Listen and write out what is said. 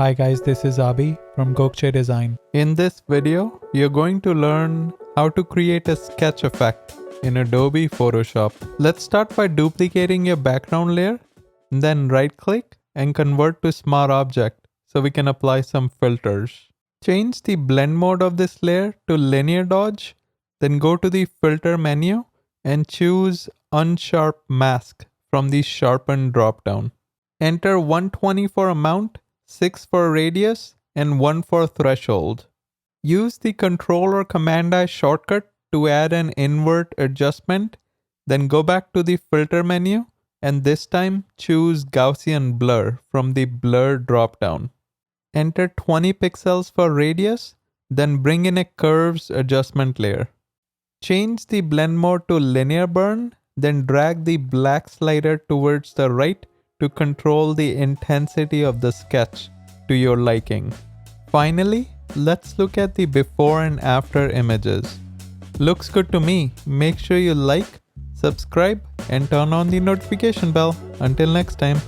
Hi guys, this is Abi from Gokche Design. In this video, you're going to learn how to create a sketch effect in Adobe Photoshop. Let's start by duplicating your background layer, then right click and convert to Smart Object so we can apply some filters. Change the blend mode of this layer to linear dodge, then go to the filter menu and choose Unsharp Mask from the sharpen dropdown. Enter 120 for amount, 6 for radius, and 1 for threshold. Use the Control or Command I shortcut to add an invert adjustment, then go back to the filter menu and this time choose Gaussian Blur from the blur dropdown. Enter 20 pixels for radius, then bring in a curves adjustment layer. Change the blend mode to linear burn, then drag the black slider towards the right to control the intensity of the sketch to your liking. Finally, let's look at the before and after images. Looks good to me. Make sure you like, subscribe, and turn on the notification bell. Until next time.